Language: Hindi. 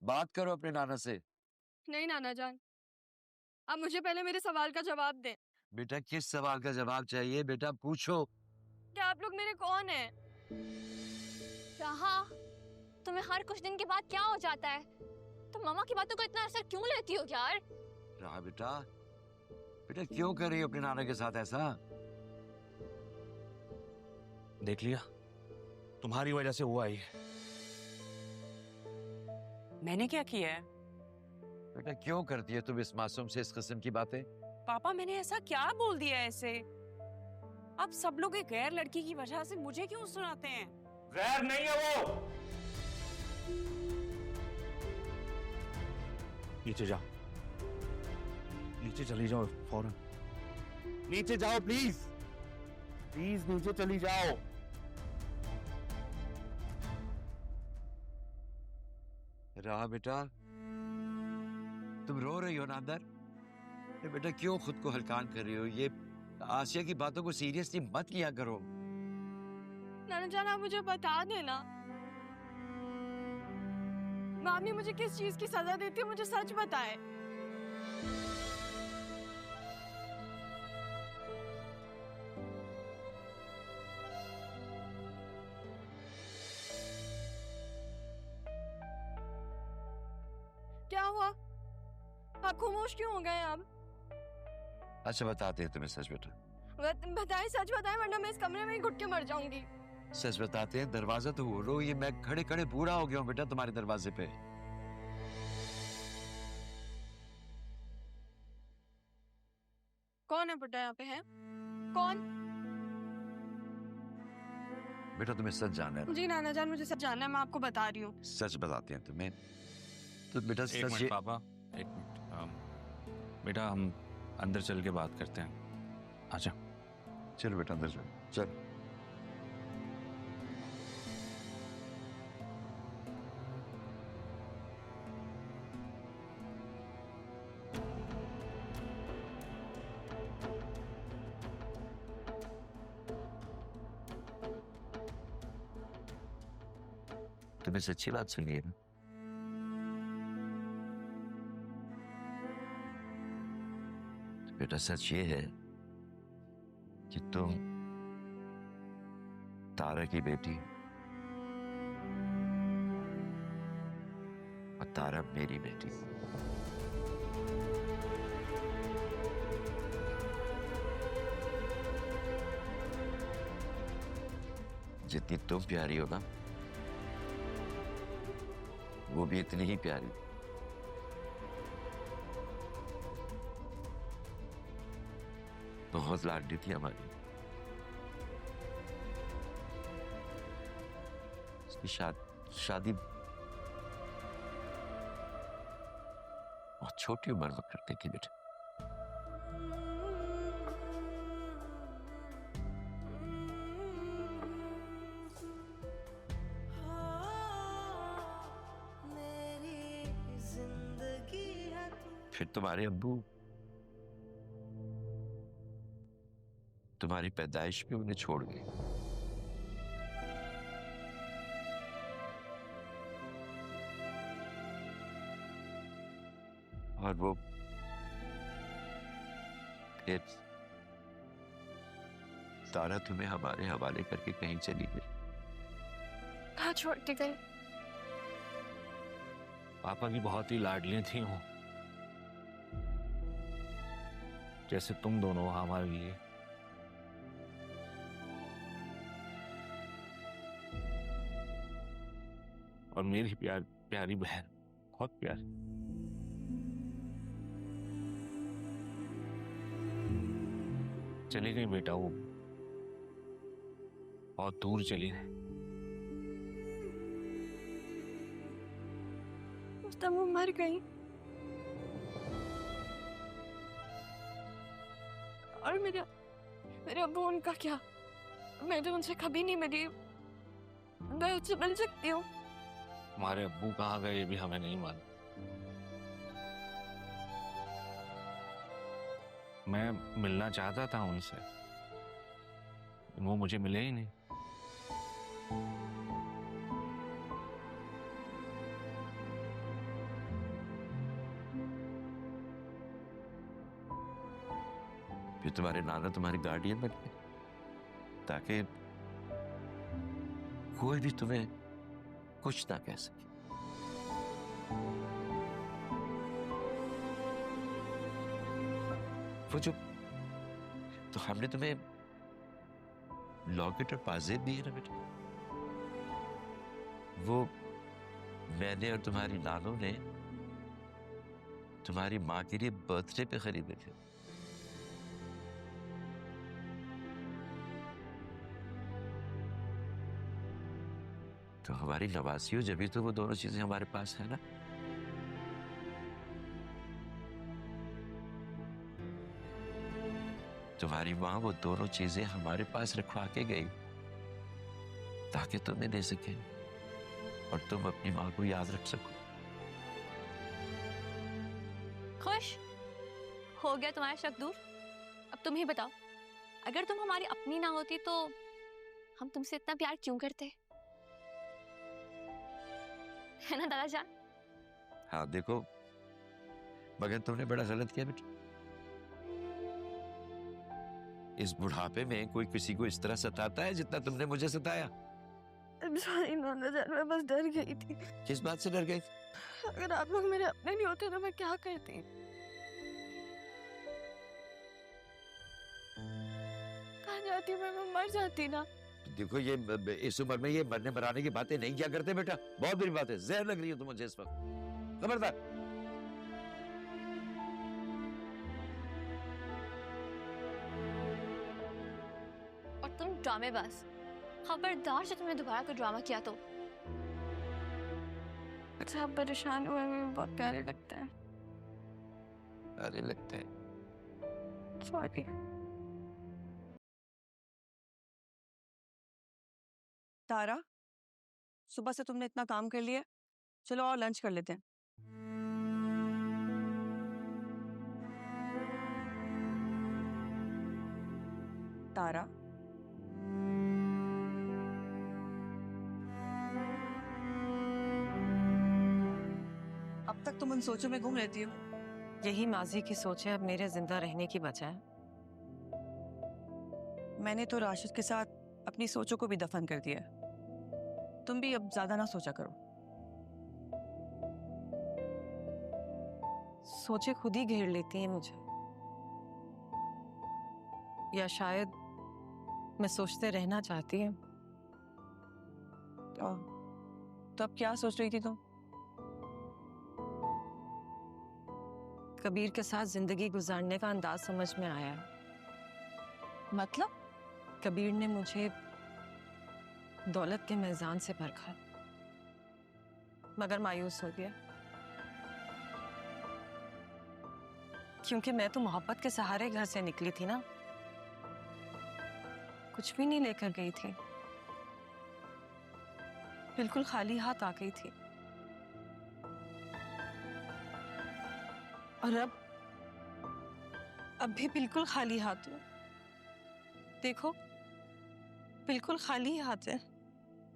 बात करो अपने नाना से। नहीं नाना जान, आप मुझे पहले मेरे सवाल का जवाब दें। बेटा किस सवाल का जवाब चाहिए बेटा, पूछो। क्या आप लोग मेरे कौन हैं? राहा, तुम्हें हर कुछ दिन के बाद क्या हो जाता है? तुम मामा की बातों को इतना असर क्यों लेती हो यार? रहा बेटा, बेटा क्यों कर रही हो अपने नाना के साथ ऐसा? देख लिया, तुम्हारी वजह से हुआ ही है। मैंने क्या किया है? बेटा क्यों करती है तुम इस मासूम से इस किस्म की बातें? पापा मैंने ऐसा क्या बोल दिया ऐसे? आप सब लोग एक गैर लड़की की वजह से मुझे क्यों सुनाते हैं? गैर नहीं है वो। नीचे जाओ, नीचे चली जाओ फौरन। नीचे जाओ प्लीज, प्लीज नीचे चली जाओ। रहा बेटा, तुम रो रही हो ना अंदर? बेटा क्यों खुद को हल्कान कर रही हो? ये आसिया की बातों को सीरियसली मत लिया करो। नाना जान आप मुझे बता देना, मामी मुझे किस चीज की सजा देती है, मुझे सच बताए। क्या हुआ? आप खामोश क्यों हो गए अब? अच्छा बताते हैं तुम्हें सच बेटा, बताएं, सच बताएं वरना मैं इस कमरे में ही घुट के मर जाऊंगी। सच बताते हैं। दरवाजा तो खोलो, ये मैं खड़े खड़े बूढ़ा हो गया हूँ बेटा तुम्हारे दरवाजे पे। कौन है बुड्ढा यहाँ पे है? कौन? बेटा तुम्हें सच जानना है ना? जी नाना जान मुझे सब जानना है, मैं आपको बता रही हूँ। सच बताते हैं तुम्हें तो बेटा एक सच मिनट पापा, एक मिनट। बेटा हम अंदर चल के बात करते हैं, आजा। चल बेटा अंदर चल चल। तुम्हें सच्ची बात सुनी है ना? तो बेटा सच ये है कि तुम तारा की बेटी और तारा मेरी बेटी। जितनी तुम प्यारी हो ना, वो भी इतनी ही प्यारी। बहुत लाडली थी हमारी। उसकी शादी बहुत छोटी उम्र में करती थी बेटा। फिर तुम्हारे अब्बू तुम्हारी पैदाइश में उन्हें छोड़ गए। और वो फिर तारा तुम्हें हमारे हवाले करके कहीं चली गई। कहाँ छोड़ के गई? पापा की बहुत ही लाडली थी वो, जैसे तुम दोनों हमारे लिए। और मेरी प्यारी बहन, बहुत प्यारी। चली गई बेटा, वो बहुत दूर चली गई। उस टाइम वो मर गई और मेरे अब्बू, उनका क्या? मैं तो उनसे कभी नहीं मिली, मैं उससे मिल सकती हूँ? हमारे अब्बू कहाँ गए ये भी हमें नहीं मालूम। मैं मिलना चाहता था उनसे, वो मुझे मिले ही नहीं। फिर तुम्हारे नाना तुम्हारे गार्डियन बन गए, ताकि कोई भी तुम्हें कुछ ना कह सके। वो जो तो हमने तुम्हें लॉकेट और पाजेब दिए ना बेटा, वो मैंने और तुम्हारी नानों ने तुम्हारी माँ के लिए बर्थडे पे खरीदे थे। तो हमारी नवासी हो जब तो वो दोनों चीजें हमारे पास है ना। तुम्हारी माँ वो दोनों चीजें हमारे पास रखवा के गई ताकि तुम्हें दे सके और तुम अपनी माँ को याद रख सको। खुश हो गया तुम्हारा शक दूर? अब तुम ही बताओ, अगर तुम हमारी अपनी ना होती तो हम तुमसे इतना प्यार क्यों करते? है ना दादा जान? हाँ देखो, मगर तुमने बड़ा गलत किया बेटा। इस बुढ़ापे में कोई किसी को इस तरह सताता है जितना तुमने मुझे सताया? सॉरी नाना जान, मैं बस डर गई थी। किस बात से डर गई? अगर आप लोग मेरे अपने नहीं होते तो मैं क्या करती? कहाँ जाती मैं मर जाती ना। देखो ये इस उम्र में ये मरने मराने की बातें नहीं किया करते बेटा, बहुत बुरी बात है। जहर लग रही हो तुम मुझे इस वक्त, खबरदार। और तुम ड्रामेबाज, खबरदार जो तुमने दोबारा कोई ड्रामा किया तो। अच्छा आप परेशान हुए में बहुत प्यारे लगते हैं। अरे लगता है। सॉरी। तारा, सुबह से तुमने इतना काम कर लिया, चलो और लंच कर लेते हैं। तारा, अब तक तुम उन सोचों में गुम रहती हो। यही माजी की सोच है अब मेरे जिंदा रहने की वजह है। मैंने तो राशिद के साथ अपनी सोचों को भी दफन कर दिया है। तुम भी अब ज्यादा ना सोचा करो। सोचे खुद ही घेर लेती हैं मुझे, या शायद मैं सोचते रहना चाहती हूँ। तो अब क्या सोच रही थी तुम? कबीर के साथ जिंदगी गुजारने का अंदाज समझ में आया है। मतलब? कबीर ने मुझे दौलत के मैदान से परखा, मगर मायूस हो गया, क्योंकि मैं तो मोहब्बत के सहारे घर से निकली थी ना, कुछ भी नहीं लेकर गई थी, बिल्कुल खाली हाथ आ गई थी। और अब भी बिल्कुल खाली हाथ हूं। देखो, बिल्कुल खाली हाथ है।